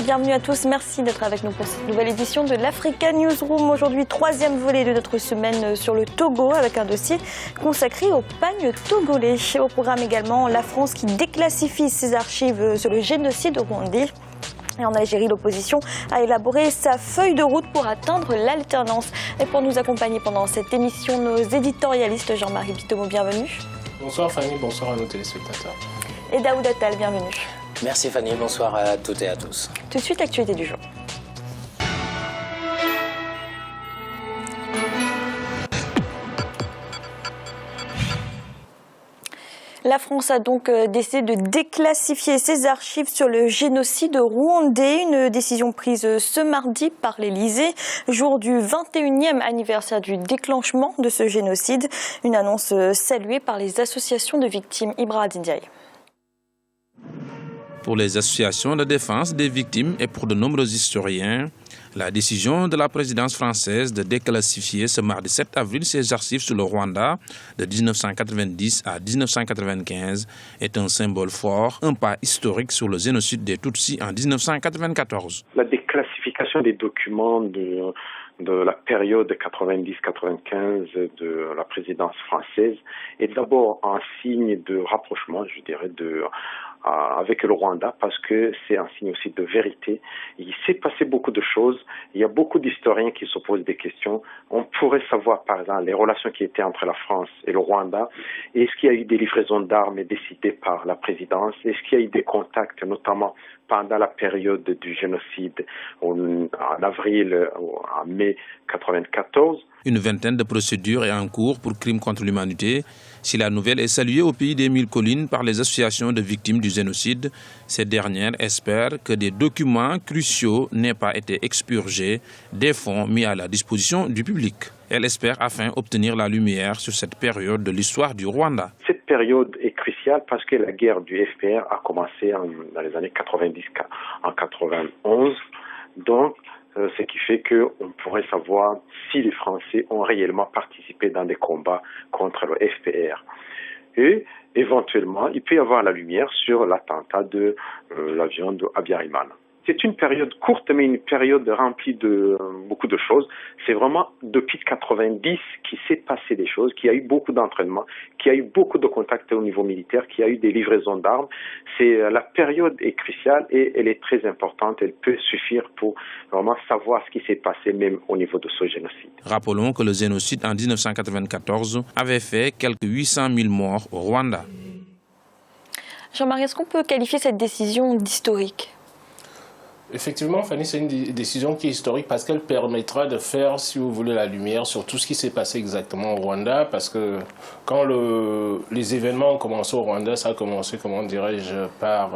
bienvenue à tous. Merci d'être avec nous pour cette nouvelle édition de l'Africa Newsroom. Aujourd'hui, troisième volet de notre semaine sur le Togo avec un dossier consacré au pagne togolais. Au programme également, la France qui déclassifie ses archives sur le génocide rwandais. Et en Algérie, l'opposition a élaboré sa feuille de route pour atteindre l'alternance. Et pour nous accompagner pendant cette émission, nos éditorialistes, Jean-Marie Bitomo, bienvenue. Bonsoir Fanny, bonsoir à nos téléspectateurs. Et Daoud Attal, bienvenue. Merci Fanny, bonsoir à toutes et à tous. Tout de suite, l'actualité du jour. La France a donc décidé de déclassifier ses archives sur le génocide rwandais, une décision prise ce mardi par l'Élysée, jour du 21e anniversaire du déclenchement de ce génocide, une annonce saluée par les associations de victimes. Ibra Dindiaye. Pour les associations de défense des victimes et pour de nombreux historiens, la décision de la présidence française de déclassifier ce mardi 7 avril ses archives sur le Rwanda de 1990 à 1995 est un symbole fort, un pas historique sur le génocide des Tutsis en 1994. La déclassification des documents de la période 90-95 de la présidence française est d'abord un signe de rapprochement, je dirais, avec le Rwanda, parce que c'est un signe aussi de vérité. Il s'est passé beaucoup de choses. Il y a beaucoup d'historiens qui se posent des questions. On pourrait savoir, par exemple, les relations qui étaient entre la France et le Rwanda. Est-ce qu'il y a eu des livraisons d'armes décidées par la présidence? Est-ce qu'il y a eu des contacts, notamment pendant la période du génocide en avril, en mai 94? Une vingtaine de procédures est en cours pour crimes contre l'humanité. Si la nouvelle est saluée au pays des 1000 collines par les associations de victimes du génocide, ces dernières espèrent que des documents cruciaux n'aient pas été expurgés des fonds mis à la disposition du public. Elles espèrent afin obtenir la lumière sur cette période de l'histoire du Rwanda. Cette période est cruciale parce que la guerre du FPR a commencé dans les années 90, en 91. Donc, ce qui fait qu'on pourrait savoir si les Français ont réellement participé dans des combats contre le FPR. Et éventuellement, il peut y avoir la lumière sur l'attentat de l'avion de Abiyarimana. C'est une période courte, mais une période remplie de beaucoup de choses. C'est vraiment depuis 90 qu'il s'est passé des choses, qu'il y a eu beaucoup d'entraînement, qu'il y a eu beaucoup de contacts au niveau militaire, qu'il y a eu des livraisons d'armes. La période est cruciale et elle est très importante. Elle peut suffire pour vraiment savoir ce qui s'est passé même au niveau de ce génocide. Rappelons que le génocide en 1994 avait fait quelques 800 000 morts au Rwanda. Jean-Marie, est-ce qu'on peut qualifier cette décision d'historique ? Effectivement, Fanny, c'est une décision qui est historique parce qu'elle permettra de faire, si vous voulez, la lumière sur tout ce qui s'est passé exactement au Rwanda. Parce que quand les événements ont commencé au Rwanda, ça a commencé, comment dirais-je, par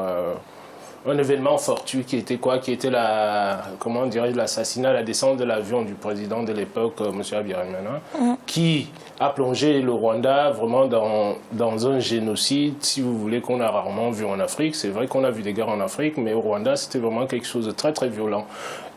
un événement fortuit qui était quoi? Qui était l'assassinat, la descente de l'avion du président de l'époque, M. Abiyarimana, qui a plongé le Rwanda vraiment dans un génocide, si vous voulez, qu'on a rarement vu en Afrique. C'est vrai qu'on a vu des guerres en Afrique, mais au Rwanda, c'était vraiment quelque chose de très, très violent.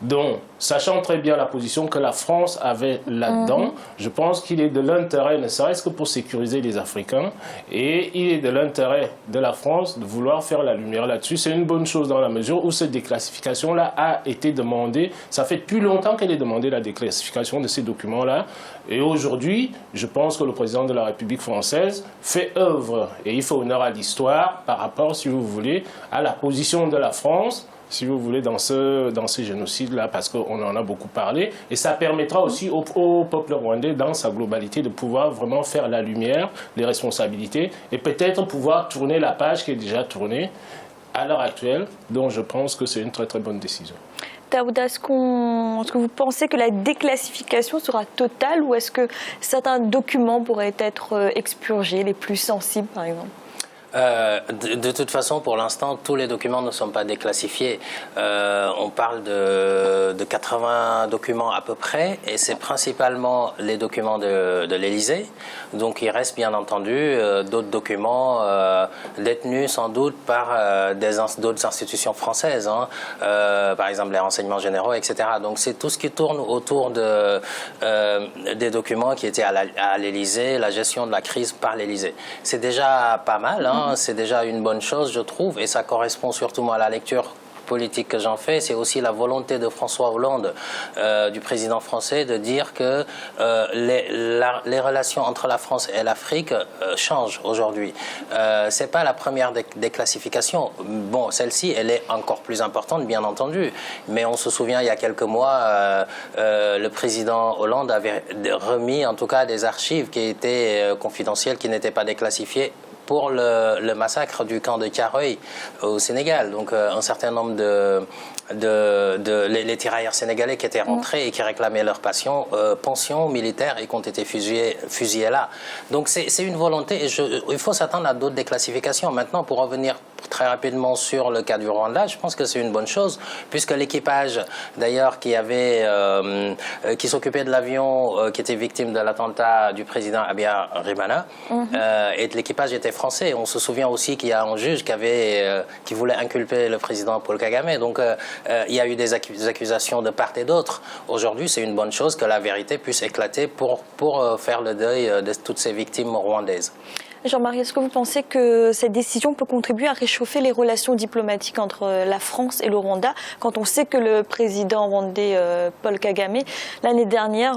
Donc, sachant très bien la position que la France avait là-dedans, je pense qu'il est de l'intérêt, ne serait-ce que pour sécuriser les Africains, et il est de l'intérêt de la France de vouloir faire la lumière là-dessus. C'est une bonne chose dans la mesure où cette déclassification-là a été demandée. Ça fait depuis longtemps qu'elle est demandée, la déclassification de ces documents-là. Et aujourd'hui, je pense que le président de la République française fait œuvre, et il fait honneur à l'histoire par rapport, si vous voulez, à la position de la France, si vous voulez, dans ce génocide-là, parce qu'on en a beaucoup parlé. Et ça permettra aussi au peuple rwandais, dans sa globalité, de pouvoir vraiment faire la lumière, les responsabilités, et peut-être pouvoir tourner la page qui est déjà tournée à l'heure actuelle. Donc je pense que c'est une très très bonne décision. Daouda, est-ce que vous pensez que la déclassification sera totale ou est-ce que certains documents pourraient être expurgés, les plus sensibles par exemple ? De toute façon, pour l'instant, tous les documents ne sont pas déclassifiés. On parle de 80 documents à peu près, et c'est principalement les documents de l'Élysée. Donc il reste bien entendu d'autres documents détenus sans doute par d'autres institutions françaises, hein. Par exemple les renseignements généraux, etc. Donc c'est tout ce qui tourne autour des documents qui étaient à l'Élysée, la gestion de la crise par l'Élysée. C'est déjà pas mal, hein. C'est déjà une bonne chose, je trouve, et ça correspond surtout à la lecture politique que j'en fais, c'est aussi la volonté de François Hollande, du président français, de dire que les relations entre la France et l'Afrique changent aujourd'hui. C'est pas la première déclassification. Bon, celle-ci, elle est encore plus importante, bien entendu. Mais on se souvient, il y a quelques mois, le président Hollande avait remis, en tout cas, des archives qui étaient confidentielles, qui n'étaient pas déclassifiées, pour le massacre du camp de Thiaroye au Sénégal. Donc un certain nombre les tirailleurs sénégalais qui étaient rentrés et qui réclamaient leur pension militaire et qui ont été fusillés là. Donc c'est une volonté et il faut s'attendre à d'autres déclassifications. Maintenant, pour revenir très rapidement sur le cas du Rwanda, je pense que c'est une bonne chose, puisque l'équipage d'ailleurs qui s'occupait de l'avion qui était victime de l'attentat du président Habyarimana, et l'équipage était français. On se souvient aussi qu'il y a un juge qui voulait inculper le président Paul Kagame. Donc il y a eu des accusations de part et d'autre. Aujourd'hui, c'est une bonne chose que la vérité puisse éclater pour faire le deuil de toutes ces victimes rwandaises. Jean-Marie, est-ce que vous pensez que cette décision peut contribuer à réchauffer les relations diplomatiques entre la France et le Rwanda, quand on sait que le président rwandais Paul Kagame, l'année dernière,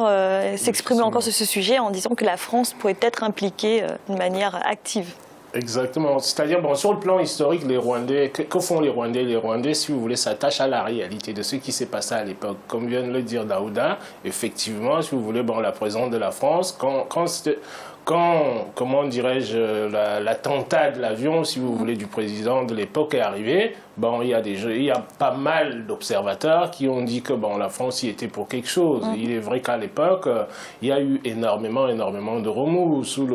s'exprimait encore sur ce sujet en disant que la France pourrait être impliquée d'une manière active? Exactement. C'est-à-dire, bon, sur le plan historique, les Rwandais, que font les Rwandais? Les Rwandais, si vous voulez, s'attachent à la réalité de ce qui s'est passé à l'époque. Comme vient de le dire Daouda, effectivement, si vous voulez, bon, la présence de la France, quand comment dirais-je, l'attentat de l'avion, si vous voulez, du président de l'époque est arrivé, bon, il y a pas mal d'observateurs qui ont dit que bon, la France y était pour quelque chose. Il est vrai qu'à l'époque, il y a eu énormément de remous sous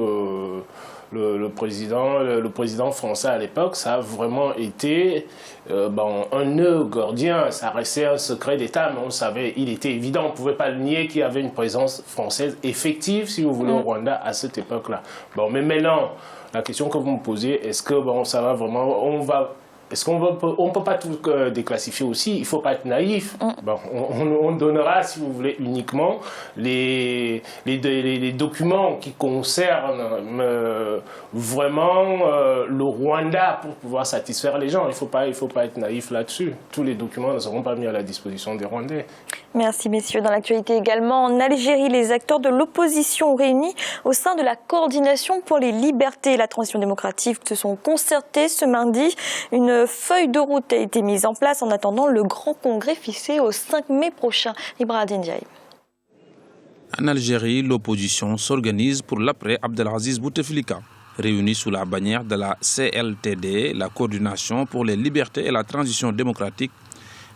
le président français à l'époque. Ça a vraiment été un nœud gordien. Ça restait un secret d'État, mais on savait, il était évident, on ne pouvait pas le nier qu'il y avait une présence française effective, si vous voulez, au Rwanda à cette époque-là. Bon, mais maintenant, la question que vous me posez, est-ce que bon, ça va vraiment, est-ce qu'on ne peut pas tout déclassifier aussi? Il ne faut pas être naïf. Bon, on donnera, si vous voulez, uniquement les documents qui concernent vraiment le Rwanda pour pouvoir satisfaire les gens. Il ne faut pas être naïf là-dessus. Tous les documents ne seront pas mis à la disposition des Rwandais. Merci messieurs. Dans l'actualité également, en Algérie, les acteurs de l'opposition réunis au sein de la coordination pour les libertés et la transition démocratique se sont concertés ce mardi. Une feuille de route a été mise en place en attendant le grand congrès fixé au 5 mai prochain. Ibrahim Ndiaye. En Algérie, l'opposition s'organise pour l'après Abdelaziz Bouteflika. Réunis sous la bannière de la CLTD, la coordination pour les libertés et la transition démocratique,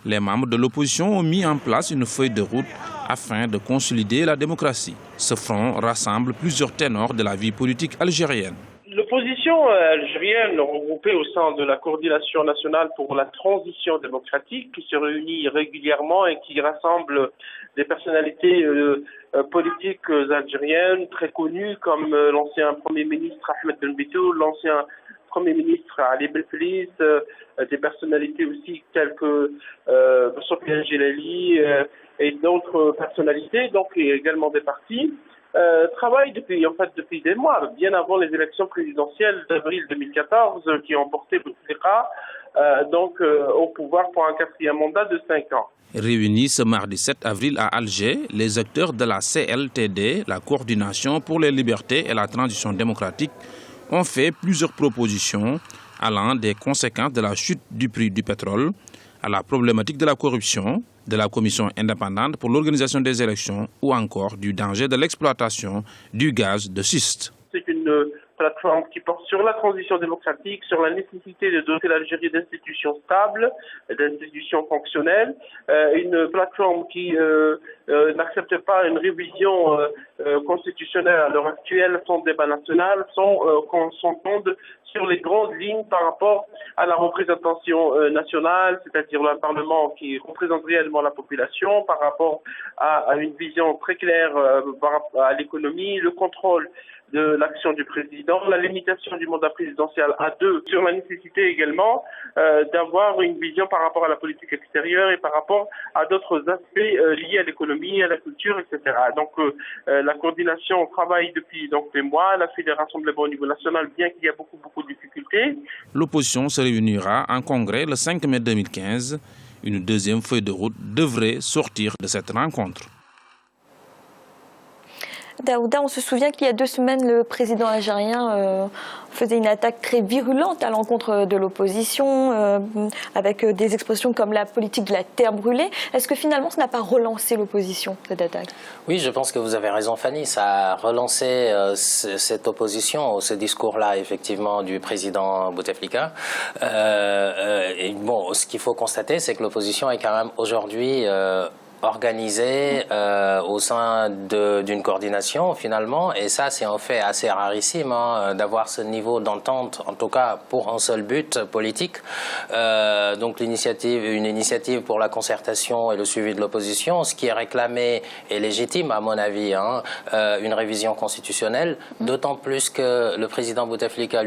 les membres de l'opposition ont mis en place une feuille de route afin de consolider la démocratie. Ce front rassemble plusieurs ténors de la vie politique algérienne. L'opposition algérienne regroupée au sein de la coordination nationale pour la transition démocratique qui se réunit régulièrement et qui rassemble des personnalités politiques algériennes très connues comme l'ancien Premier ministre Ahmed Ben Bittou, l'ancien Premier ministre Ali Belflis, des personnalités aussi telles que Sofiane Gilali et d'autres personnalités, donc et également des partis. Travaille depuis des mois, bien avant les élections présidentielles d'avril 2014 qui ont porté Bouteflika au pouvoir pour un 4e mandat de 5 ans. Réunis ce mardi 7 avril à Alger, les acteurs de la CLTD, la coordination pour les libertés et la transition démocratique, ont fait plusieurs propositions allant des conséquences de la chute du prix du pétrole à la problématique de la corruption, de la commission indépendante pour l'organisation des élections ou encore du danger de l'exploitation du gaz de schiste. C'est une plateforme qui porte sur la transition démocratique, sur la nécessité de doter l'Algérie d'institutions stables, d'institutions fonctionnelles, une plateforme qui n'accepte pas une révision constitutionnelle à l'heure actuelle sans débat national, sans qu'on s'entende sur les grandes lignes par rapport à la représentation nationale, c'est-à-dire un Parlement qui représente réellement la population, par rapport à une vision très claire par rapport à l'économie, le contrôle de l'action du président, la limitation du mandat présidentiel à 2, sur la nécessité également d'avoir une vision par rapport à la politique extérieure et par rapport à d'autres aspects liés à l'économie, à la culture, etc. Donc la coordination travaille depuis des mois, elle a fait des rassemblements au niveau national, bien qu'il y a beaucoup de difficultés difficultés. L'opposition se réunira en congrès le 5 mai 2015. Une deuxième feuille de route devrait sortir de cette rencontre. Daouda, on se souvient qu'il y a 2 semaines, le président algérien faisait une attaque très virulente à l'encontre de l'opposition, avec des expressions comme la politique de la terre brûlée. Est-ce que finalement, ça n'a pas relancé l'opposition, cette attaque? Oui, je pense que vous avez raison, Fanny. Ça a relancé cette opposition, ce discours-là, effectivement, du président Bouteflika. Bon, ce qu'il faut constater, c'est que l'opposition est quand même aujourd'hui organisée au sein d'une coordination finalement, et ça c'est un fait assez rarissime d'avoir ce niveau d'entente, en tout cas pour un seul but politique. Donc une initiative pour la concertation et le suivi de l'opposition, ce qui est réclamé est légitime à mon avis, une révision constitutionnelle, d'autant plus que le président Bouteflika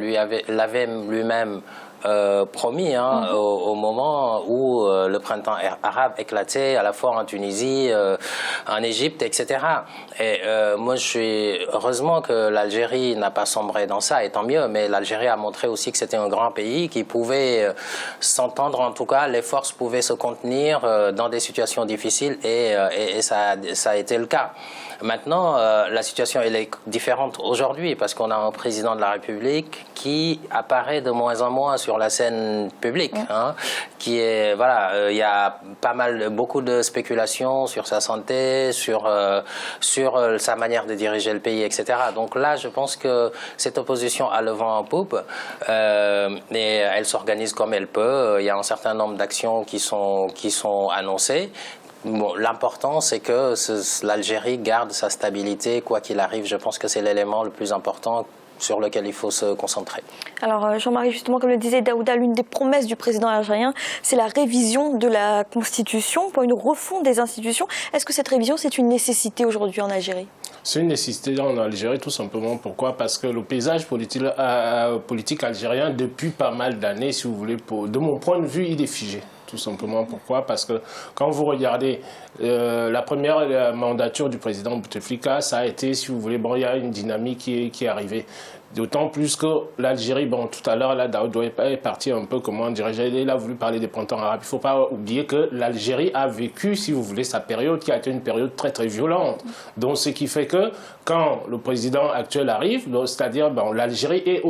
l'avait lui-même promis au moment où le printemps arabe éclatait à la fois en Tunisie, en Égypte, etc. Et moi, heureusement que l'Algérie n'a pas sombré dans ça, et tant mieux, mais l'Algérie a montré aussi que c'était un grand pays qui pouvait s'entendre, en tout cas, les forces pouvaient se contenir dans des situations difficiles, et ça a été le cas. Maintenant, la situation elle est différente aujourd'hui parce qu'on a un président de la République qui apparaît de moins en moins sur la scène publique, qui est il y a beaucoup de spéculations sur sa santé, sur sa manière de diriger le pays, etc. Donc là, je pense que cette opposition a le vent en poupe et elle s'organise comme elle peut. Il y a un certain nombre d'actions qui sont annoncées. Bon, l'important, c'est que l'Algérie garde sa stabilité, quoi qu'il arrive. Je pense que c'est l'élément le plus important sur lequel il faut se concentrer. Alors Jean-Marie, justement, comme le disait Daouda, l'une des promesses du président algérien, c'est la révision de la Constitution pour une refonte des institutions. Est-ce que cette révision, c'est une nécessité aujourd'hui en Algérie? C'est une nécessité en Algérie, tout simplement. Pourquoi? Parce que le paysage politique algérien, depuis pas mal d'années, si vous voulez, de mon point de vue, il est figé. Tout simplement. Pourquoi? Parce que quand vous regardez la première mandature du président Bouteflika, ça a été, si vous voulez, bon, il y a une dynamique qui est arrivée. D'autant plus que l'Algérie, bon, tout à l'heure, là, Daoud est parti un peu, comment dirais-je, il a voulu parler des printemps arabes. Il ne faut pas oublier que l'Algérie a vécu, si vous voulez, sa période qui a été une période très, très violente. Donc, ce qui fait que quand le président actuel arrive, c'est-à-dire, bon, l'Algérie est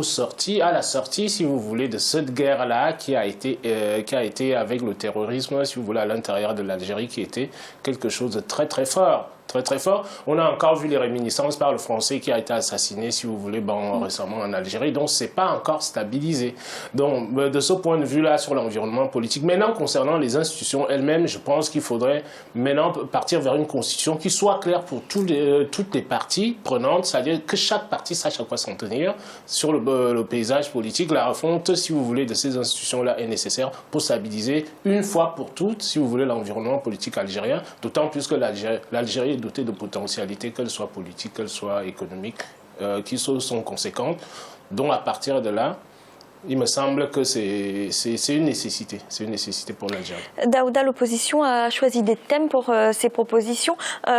à la sortie, si vous voulez, de cette guerre-là qui a été avec le terrorisme, si vous voulez, à l'intérieur de l'Algérie, qui était quelque chose de très, très fort. Très très fort. On a encore vu les réminiscences par le Français qui a été assassiné, si vous voulez, récemment en Algérie. Donc, c'est pas encore stabilisé. Donc, de ce point de vue-là, sur l'environnement politique. Maintenant, concernant les institutions elles-mêmes, je pense qu'il faudrait maintenant partir vers une constitution qui soit claire pour toutes les parties prenantes, c'est-à-dire que chaque parti sache à quoi s'en tenir sur le paysage politique. La refonte, si vous voulez, de ces institutions-là est nécessaire pour stabiliser une fois pour toutes, si vous voulez, l'environnement politique algérien, d'autant plus que l'Algérie est dotée de potentialités, qu'elles soient politiques, qu'elles soient économiques, qui sont conséquentes. Donc, à partir de là, il me semble que c'est une nécessité. C'est une nécessité pour l'Algérie. Daouda, l'opposition a choisi des thèmes pour ses propositions.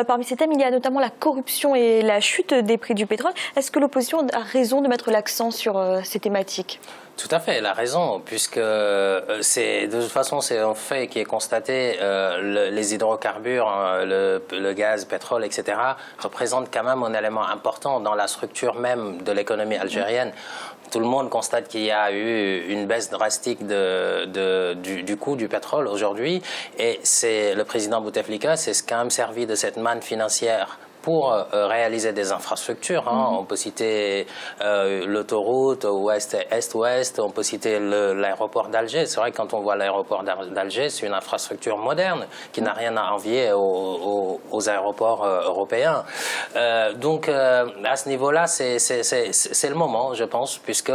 Parmi ces thèmes, il y a notamment la corruption et la chute des prix du pétrole. Est-ce que l'opposition a raison de mettre l'accent sur ces thématiques? Tout à fait, elle a raison, puisque de toute façon c'est un fait qui est constaté, les hydrocarbures, le gaz, le pétrole, etc. représentent quand même un élément important dans la structure même de l'économie algérienne. Tout le monde constate qu'il y a eu une baisse drastique du coût du pétrole aujourd'hui, et le président Bouteflika s'est quand même servi de cette manne financière pour réaliser des infrastructures. On peut citer l'autoroute Est-Ouest, on peut citer l'aéroport d'Alger. C'est vrai que quand on voit l'aéroport d'Alger, c'est une infrastructure moderne qui n'a rien à envier aux aéroports européens. Donc à ce niveau-là, c'est le moment, je pense, puisque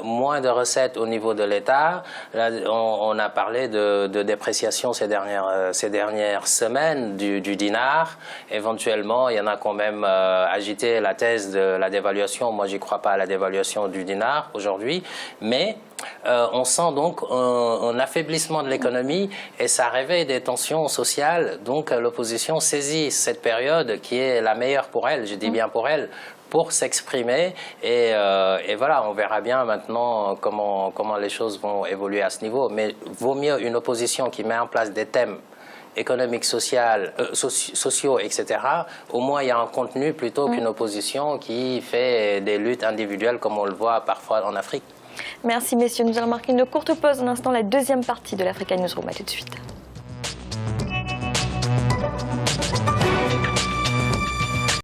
moins de recettes au niveau de l'État. On a parlé de dépréciation ces dernières semaines du dinar. Éventuellement, il y en a quand même agité la thèse de la dévaluation. Moi, j'y crois pas à la dévaluation du dinar aujourd'hui, mais on sent donc un affaiblissement de l'économie et ça réveille des tensions sociales. Donc l'opposition saisit cette période qui est la meilleure pour elle, je dis bien pour elle, pour s'exprimer. Et voilà, on verra bien maintenant comment les choses vont évoluer à ce niveau. Mais vaut mieux une opposition qui met en place des thèmes économiques, sociaux, etc. Au moins, il y a un contenu plutôt qu'une opposition qui fait des luttes individuelles comme on le voit parfois en Afrique. Merci messieurs, nous allons marquer une courte pause. Un instant, la deuxième partie de l'Africa Newsroom. À tout de suite.